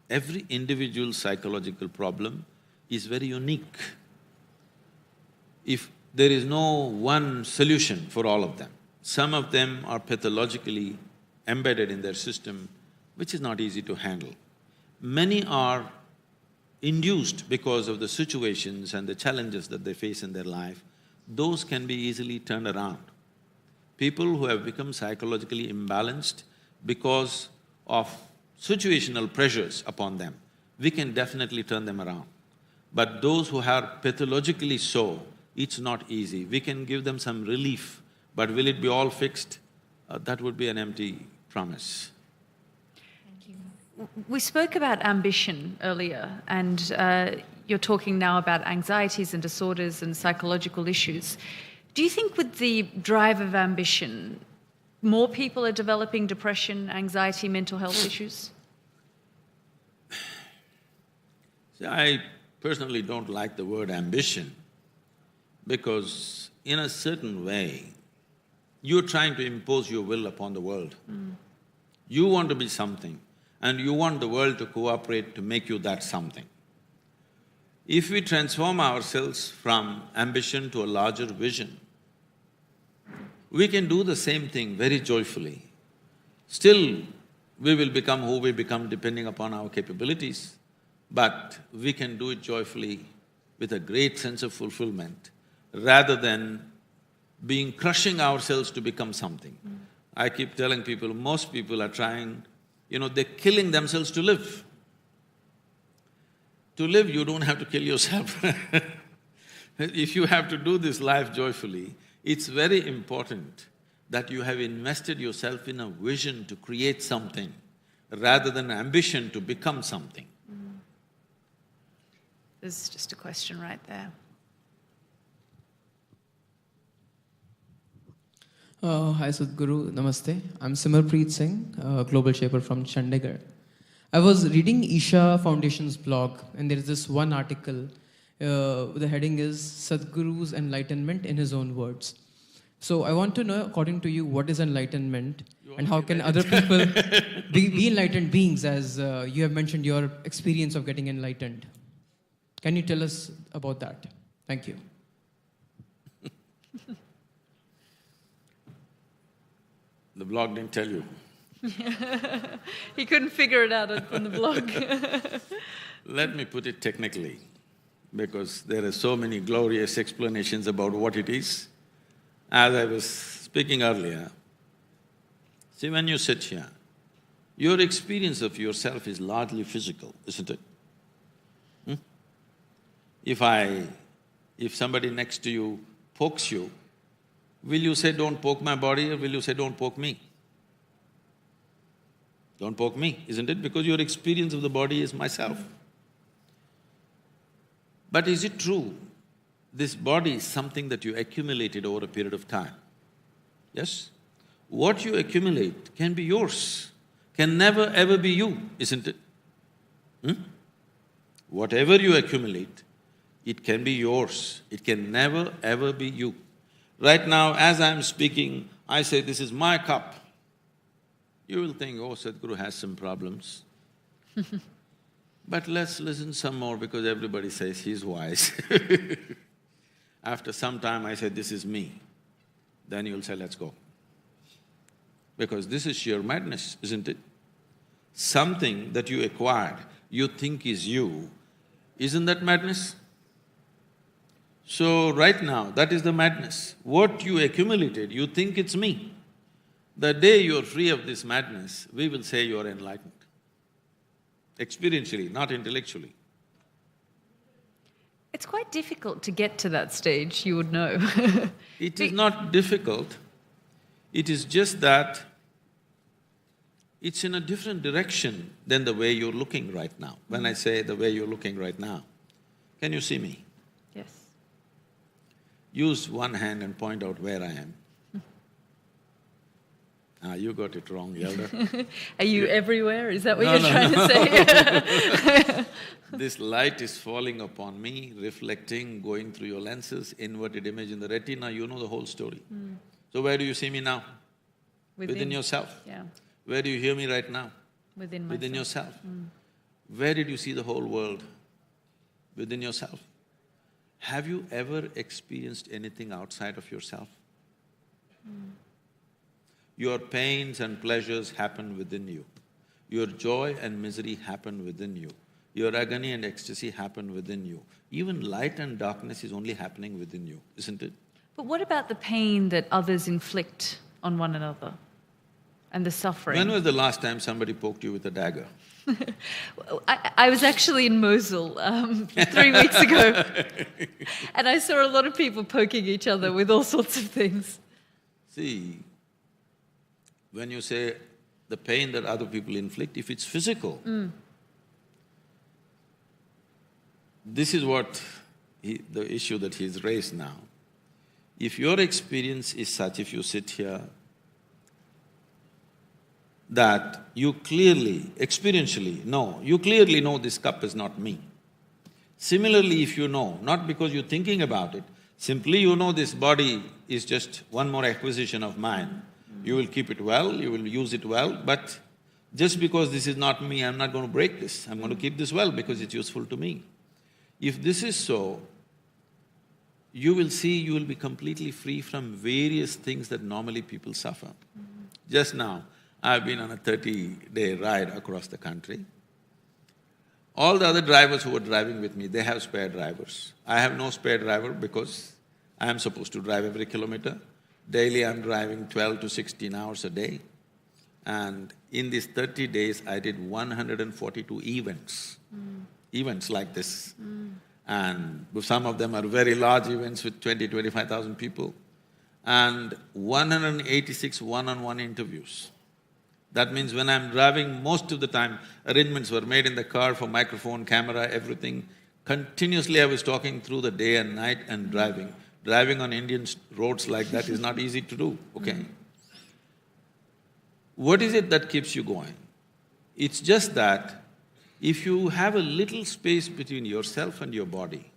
[SPEAKER 2] every individual psychological problem is very unique. If there is no one solution for all of them, some of them are pathologically embedded in their system, which is not easy to handle. Many are induced because of the situations and the challenges that they face in their life. Those can be easily turned around. people who have become psychologically imbalanced because of situational pressures upon them, we can definitely turn them around. But those who are pathologically so, it's not easy. We can give them some relief, but will it be all fixed? That would be an empty promise.
[SPEAKER 1] We spoke about ambition earlier, and you're talking now about anxieties and disorders and psychological issues. Do you think with the drive of ambition, more people are developing depression, anxiety, mental health issues?
[SPEAKER 2] See, I personally don't like the word ambition because in a certain way, you're trying to impose your will upon the world. You want to be something and you want the world to cooperate to make you that something. If we transform ourselves from ambition to a larger vision, we can do the same thing very joyfully. Still, we will become who we become depending upon our capabilities, but we can do it joyfully with a great sense of fulfillment rather than crushing ourselves to become something. I keep telling people, most people are trying, they're killing themselves to live. To live, you don't have to kill yourself. If you have to do this life joyfully, it's very important that you have invested yourself in a vision to create something rather than ambition to become something.
[SPEAKER 1] There's just a question right there.
[SPEAKER 9] Hi Sadhguru, Namaste. I'm Simarpreet Singh, Global Shaper from Chandigarh. I was reading Isha Foundation's blog and there is this one article, the heading is Sadhguru's Enlightenment in his own words. So I want to know, according to you, what is enlightenment and how can other people be enlightened beings, as you have mentioned your experience of getting enlightened. Can you tell us about that? Thank you.
[SPEAKER 2] The blog didn't tell you.
[SPEAKER 1] He couldn't figure it out on the blog.
[SPEAKER 2] Let me put it technically, because there are so many glorious explanations about what it is. As I was speaking earlier, see, when you sit here, your experience of yourself is largely physical, isn't it? If somebody next to you pokes you, will you say, don't poke my body, or will you say, don't poke me? Don't poke me, isn't it? Because your experience of the body is myself. But is it true, this body is something that you accumulated over a period of time? Yes? What you accumulate can be yours, can never ever be you, isn't it? Whatever you accumulate, it can be yours, it can never ever be you. Right now, as I'm speaking, I say, this is my cup. You will think, oh, Sadhguru has some problems. But let's listen some more because everybody says he's wise. After some time, I say, this is me. Then you'll say, let's go. Because this is sheer madness, isn't it? Something that you acquired, you think is you, isn't that madness? So right now, that is the madness. What you accumulated, you think it's me. The day you're free of this madness, we will say you're enlightened. Experientially, not intellectually.
[SPEAKER 1] It's quite difficult to get to that stage, you would know.
[SPEAKER 2] It is not difficult, it is just that it's in a different direction than the way you're looking right now. When I say the way you're looking right now, can you see me?
[SPEAKER 1] Yes.
[SPEAKER 2] Use one hand and point out where I am. You got it wrong, Elder.
[SPEAKER 1] Are you everywhere? Is that what you're trying to say?
[SPEAKER 2] This light is falling upon me, reflecting, going through your lenses, inverted image in the retina, you know the whole story. So where do you see me now? Within yourself.
[SPEAKER 1] Yeah.
[SPEAKER 2] Where do you hear me right now?
[SPEAKER 1] Within myself.
[SPEAKER 2] Within yourself. Where did you see the whole world? Within yourself. Have you ever experienced anything outside of yourself? Your pains and pleasures happen within you. Your joy and misery happen within you. Your agony and ecstasy happen within you. Even light and darkness is only happening within you, isn't it?
[SPEAKER 1] But what about the pain that others inflict on one another and the suffering.
[SPEAKER 2] When was the last time somebody poked you with a dagger?
[SPEAKER 1] I was actually in Mosul 3 weeks ago, and I saw a lot of people poking each other with all sorts of things.
[SPEAKER 2] See, when you say the pain that other people inflict, if it's physical, this is what the issue that he's raised now. If your experience is such, if you sit here, that you clearly, experientially know, you clearly know this cup is not me. Similarly, if you know, not because you're thinking about it, simply you know this body is just one more acquisition of mine. You will keep it well, you will use it well, but just because this is not me, I'm not going to break this. I'm going to keep this well because it's useful to me. If this is so, you will see you will be completely free from various things that normally people suffer. Just now, I've been on a 30-day ride across the country. All the other drivers who were driving with me, they have spare drivers. I have no spare driver because I am supposed to drive every kilometer. Daily I'm driving 12 to 16 hours a day. And in these 30 days, I did 142 events. Events like this. And some of them are very large events with 25,000 people. And 186 one-on-one interviews. That means when I'm driving, most of the time, arrangements were made in the car for microphone, camera, everything. Continuously I was talking through the day and night and driving. Driving on Indian roads like that is not easy to do, okay? What is it that keeps you going? It's just that if you have a little space between yourself and your body,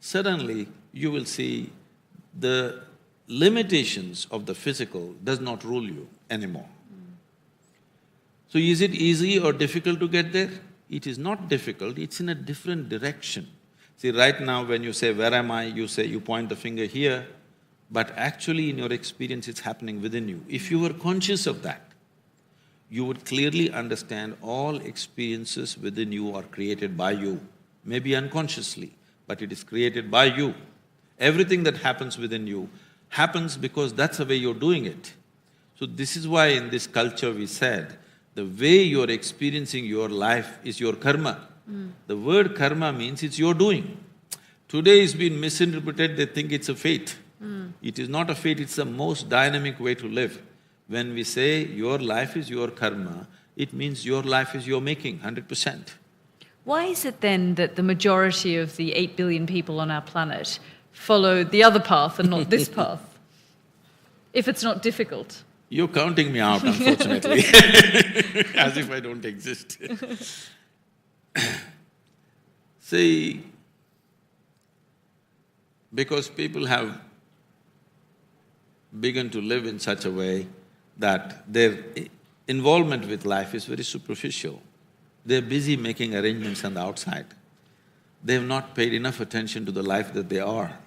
[SPEAKER 2] suddenly you will see the limitations of the physical does not rule you anymore. So is it easy or difficult to get there? It is not difficult, it's in a different direction. See, right now when you say, where am I, you say, you point the finger here, but actually in your experience it's happening within you. If you were conscious of that, you would clearly understand all experiences within you are created by you, maybe unconsciously, but it is created by you. Everything that happens within you happens because that's the way you're doing it. So this is why in this culture we said, the way you're experiencing your life is your karma. The word karma means it's your doing. Today it's been misinterpreted, they think it's a fate. It is not a fate, it's the most dynamic way to live. When we say your life is your karma, it means your life is your making, 100%.
[SPEAKER 1] Why is it then that the majority of the 8 billion people on our planet follow the other path and not this path? If it's not difficult?
[SPEAKER 2] You're counting me out, unfortunately, as if I don't exist. See, because people have begun to live in such a way that their involvement with life is very superficial. They're busy making arrangements on the outside. They have not paid enough attention to the life that they are.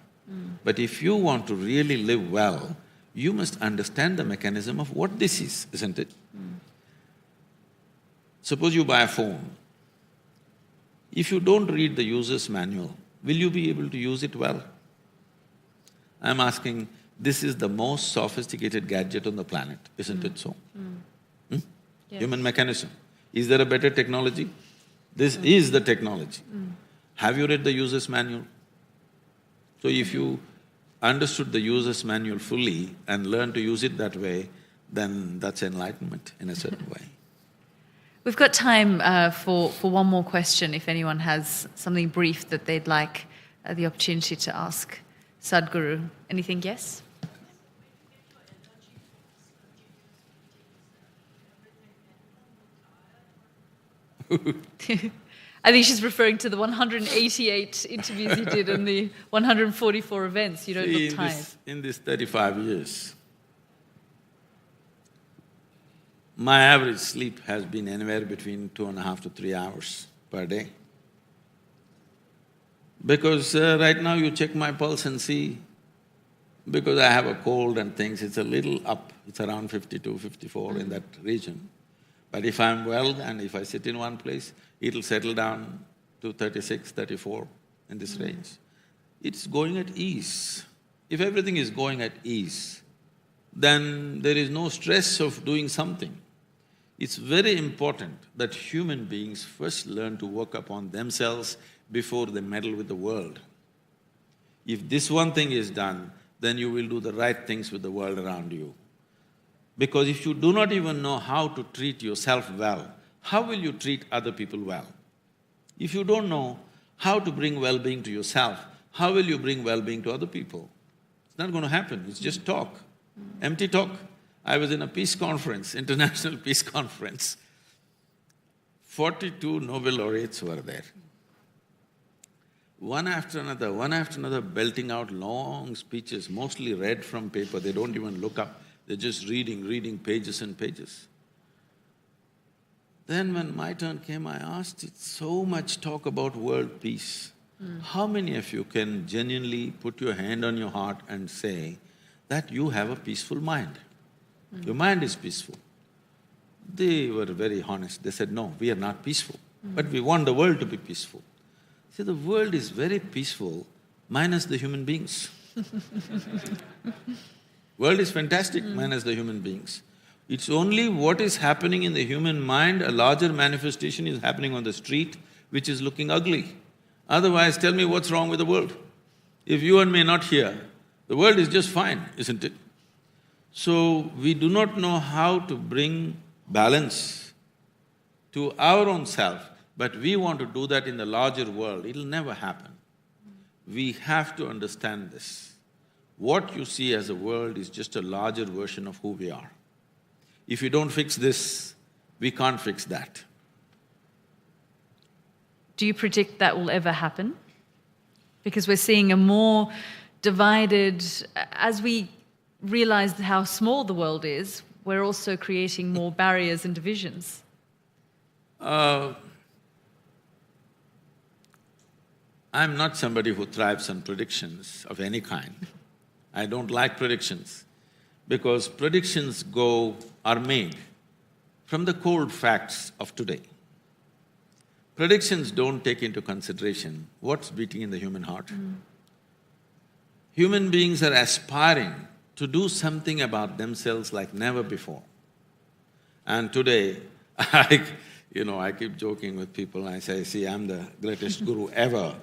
[SPEAKER 2] But if you want to really live well, you must understand the mechanism of what this is, isn't it? Suppose you buy a phone. If you don't read the user's manual, will you be able to use it well? I'm asking, this is the most sophisticated gadget on the planet, isn't it so?
[SPEAKER 1] Yes.
[SPEAKER 2] Human mechanism. Is there a better technology? This is the technology. Have you read the user's manual? So if you understood the user's manual fully and learned to use it that way, then that's enlightenment in a certain way.
[SPEAKER 1] We've got time for one more question, if anyone has something brief that they'd like the opportunity to ask Sadhguru. Anything, yes? I think she's referring to the 188 interviews you did and the 144 events. You don't look tired.
[SPEAKER 2] In this 35 years, my average sleep has been anywhere between 2.5 to 3 hours per day. Because right now you check my pulse and see, because I have a cold and things, it's a little up, it's around 52, 54 in that region. But if I'm well and if I sit in one place, it'll settle down to 36, 34 in this range. It's going at ease. If everything is going at ease, then there is no stress of doing something. It's very important that human beings first learn to work upon themselves before they meddle with the world. If this one thing is done, then you will do the right things with the world around you. Because if you do not even know how to treat yourself well, how will you treat other people well? If you don't know how to bring well-being to yourself, how will you bring well-being to other people? It's not going to happen, it's just talk, empty talk. I was in a peace conference, international peace conference. 42 Nobel laureates were there. One after another, belting out long speeches, mostly read from paper. They don't even look up, they're just reading pages and pages. Then when my turn came, I asked, it's so much talk about world peace. How many of you can genuinely put your hand on your heart and say that you have a peaceful mind? Your mind is peaceful. They were very honest. They said, no, we are not peaceful, but we want the world to be peaceful. See, the world is very peaceful, minus the human beings. World is fantastic, minus the human beings. It's only what is happening in the human mind, a larger manifestation is happening on the street, which is looking ugly. Otherwise, tell me what's wrong with the world. If you and me are not here, the world is just fine, isn't it? So, we do not know how to bring balance to our own self, but we want to do that in the larger world. It'll never happen. We have to understand this. What you see as a world is just a larger version of who we are. If you don't fix this, we can't fix that.
[SPEAKER 1] Do you predict that will ever happen? Because we're seeing a more divided… As we realize how small the world is, we're also creating more barriers and divisions.
[SPEAKER 2] I'm not somebody who thrives on predictions of any kind. I don't like predictions, because predictions are made from the cold facts of today. Predictions don't take into consideration what's beating in the human heart. Human beings are aspiring to do something about themselves like never before. And today, I keep joking with people, I say, see, I'm the greatest guru ever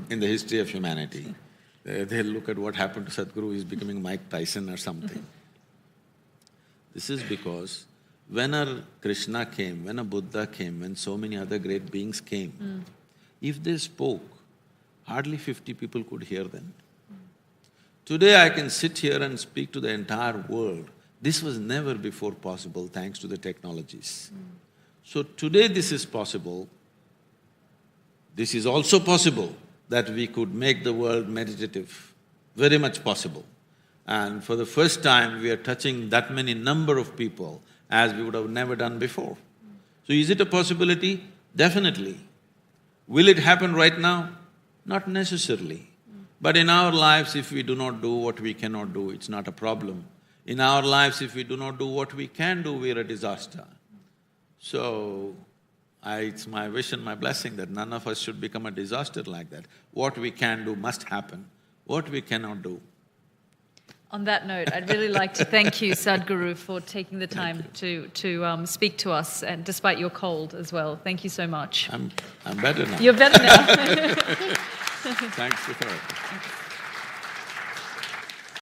[SPEAKER 2] in the history of humanity. They'll look at what happened to Sadhguru, he's becoming Mike Tyson or something. This is because when a Krishna came, when a Buddha came, when so many other great beings came, if they spoke, hardly 50 people could hear them. Today I can sit here and speak to the entire world. This was never before possible thanks to the technologies. So today this is possible. This is also possible that we could make the world meditative, very much possible. And for the first time, we are touching that many number of people as we would have never done before. So is it a possibility? Definitely. Will it happen right now? Not necessarily. But in our lives, if we do not do what we cannot do, it's not a problem. In our lives, if we do not do what we can do, we're a disaster. So, it's my wish and my blessing that none of us should become a disaster like that. What we can do must happen. What we cannot do.
[SPEAKER 1] On that note, I'd really like to thank you, Sadhguru, for taking the time to speak to us, and despite your cold as well. Thank you so much.
[SPEAKER 2] I'm better now.
[SPEAKER 1] You're better now.
[SPEAKER 2] Thanks for that.